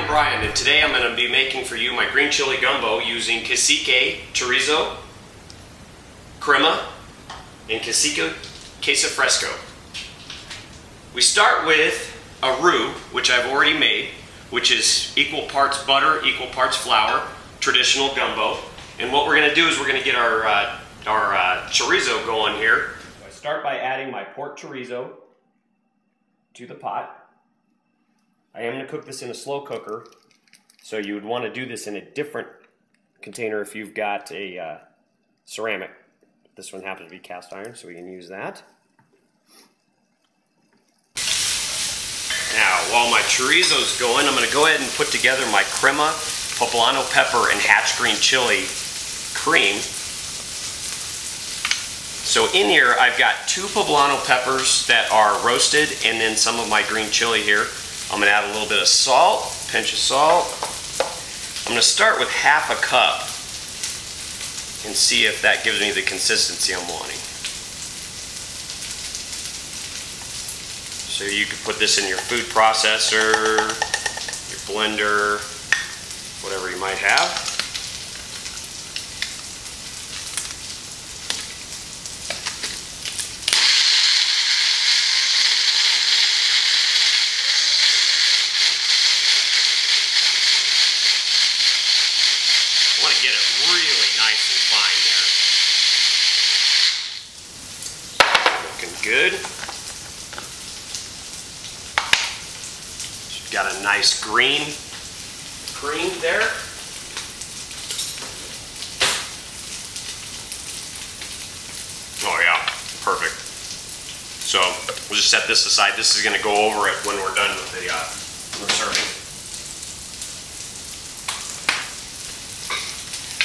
Brian, and today I'm going to be making for you my green chili gumbo using cacique, chorizo, crema, and cacique queso fresco. We start with a roux, which I've already made, which is equal parts butter, equal parts flour, traditional gumbo. And what we're going to do is we're going to get our chorizo going here. So I start by adding my pork chorizo to the pot. I am going to cook this in a slow cooker, so you would want to do this in a different container if you've got a ceramic. This one happens to be cast iron, so we can use that. Now, while my chorizo's going, I'm going to go ahead and put together my crema, poblano pepper, and hatch green chili cream. So in here, I've got 2 poblano peppers that are roasted, and then some of my green chili here. I'm going to add a little bit of salt, pinch of salt. I'm going to start with half a cup and see if that gives me the consistency I'm wanting. So you could put this in your food processor, your blender, whatever you might have. I want to get it really nice and fine there. Looking good. Got a nice green cream there. Oh yeah, perfect. So we'll just set this aside. This is going to go over it when we're done with the serving.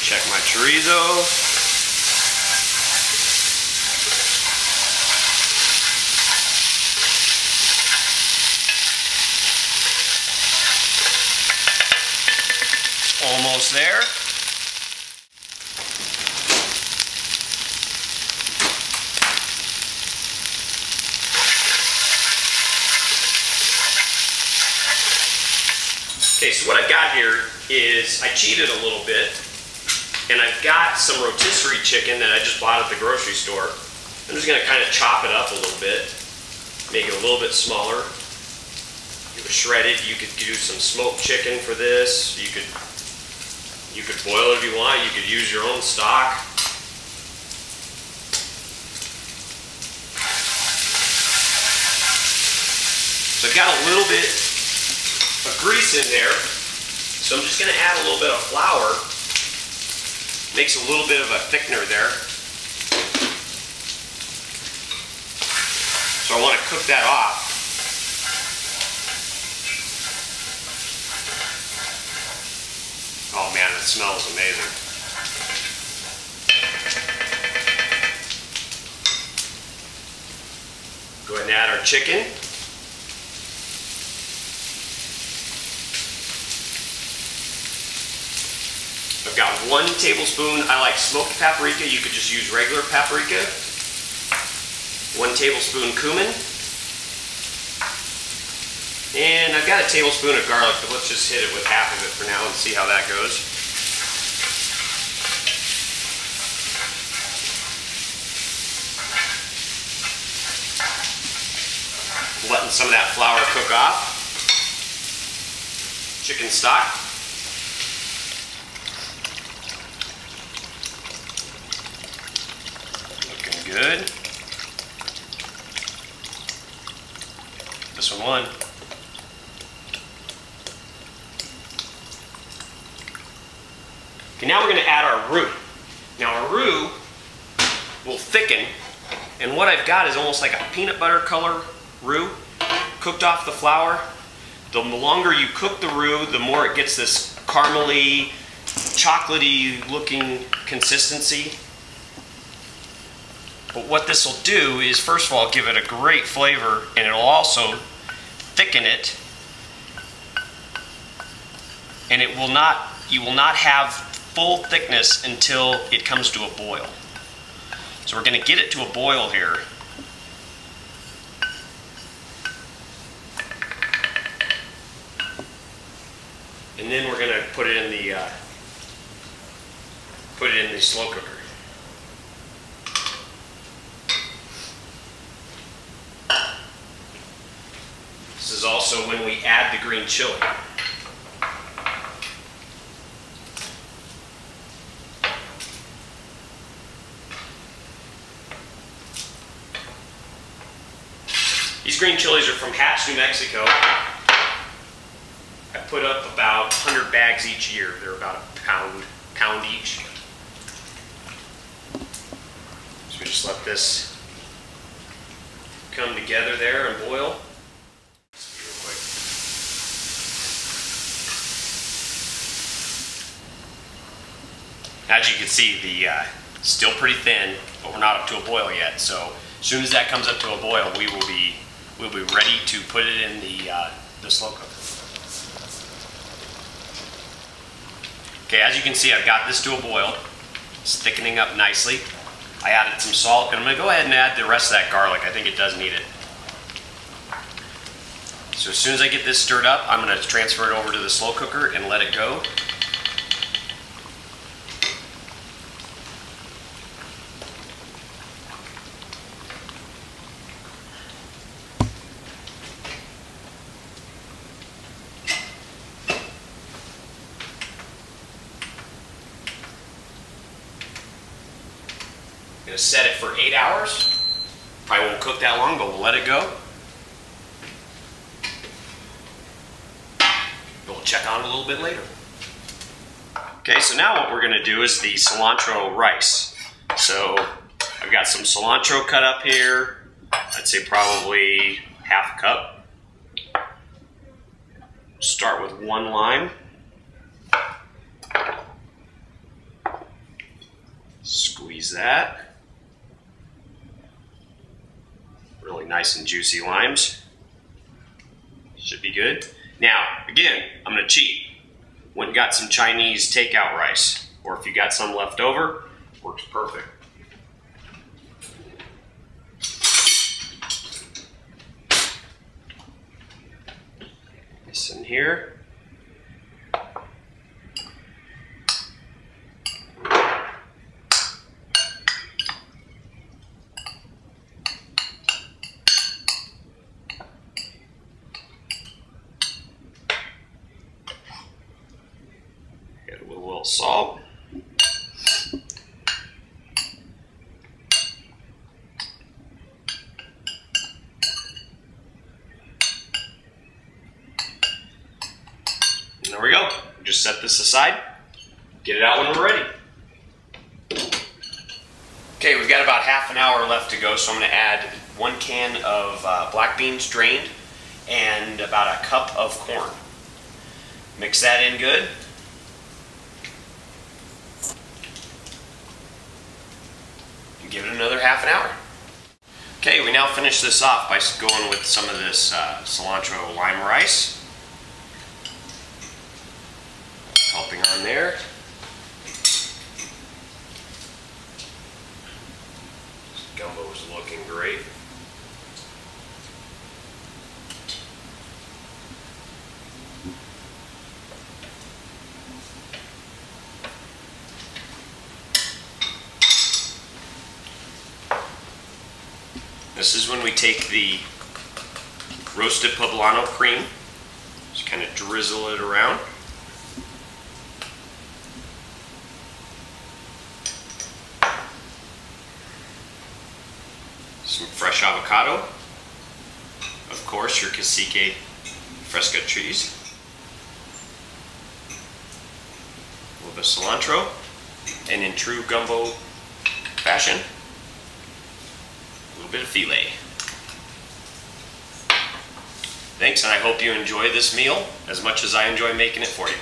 Check my chorizo. Almost there. Okay, so what I've got here is I cheated a little bit, and I've got some rotisserie chicken that I just bought at the grocery store. I'm just going to kind of chop it up a little bit, make it a little bit smaller. It was shredded. You could do some smoked chicken for this. You could boil it if you want. You could use your own stock. So I've got a little bit of grease in there. So I'm just going to add a little bit of flour. Makes a little bit of a thickener there. So I want to cook that off. Oh man, it smells amazing. Go ahead and add our chicken. I've got 1 tablespoon. I like smoked paprika. You could just use regular paprika. 1 tablespoon cumin. And I've got a tablespoon of garlic, but let's just hit it with half of it for now and see how that goes. Letting some of that flour cook off. Chicken stock. Looking good. This one won. Okay, now we're going to add our roux. Now our roux will thicken, and what I've got is almost like a peanut butter color roux, cooked off the flour. The longer you cook the roux, the more it gets this caramely, chocolatey looking consistency. But what this will do is, first of all, give it a great flavor, and it'll also thicken it, and it will not, you will not have full thickness until it comes to a boil. So we're going to get it to a boil here. And then we're gonna put it in the slow cooker. This is also when we add the green chili. These green chilies are from Hatch, New Mexico. I put up about 100 bags each year. They're about a pound each. So we just let this come together there and boil. As you can see, still pretty thin, but we're not up to a boil yet. So as soon as that comes up to a boil, we'll be ready to put it in the slow cooker. Okay, as you can see, I've got this to a boil. It's thickening up nicely. I added some salt, and I'm going to go ahead and add the rest of that garlic. I think it does need it. So as soon as I get this stirred up, I'm going to transfer it over to the slow cooker and let it go. I'm going to set it for 8 hours. Probably won't cook that long, but we'll let it go. We'll check on it a little bit later. Okay, so now what we're going to do is the cilantro rice. So I've got some cilantro cut up here. I'd say probably half a cup. Start with 1 lime. Squeeze that. Really nice and juicy limes. Should be good. Now, again, I'm going to cheat. Went and got some Chinese takeout rice, or if you got some left over, works perfect. This in here. Salt. And there we go. Just set this aside. Get it out when we're ready. Okay, we've got about half an hour left to go, so I'm going to add 1 can of black beans drained and about a cup of corn. Mix that in good. Give it another half an hour. Okay, we now finish this off by going with some of this cilantro lime rice. Helping on there. Gumbo is looking great. This is when we take the roasted poblano cream, just kind of drizzle it around. Some fresh avocado. Of course, your cacique fresca cheese. A little bit of cilantro. And in true gumbo fashion, bit of filet. Thanks, and I hope you enjoy this meal as much as I enjoy making it for you.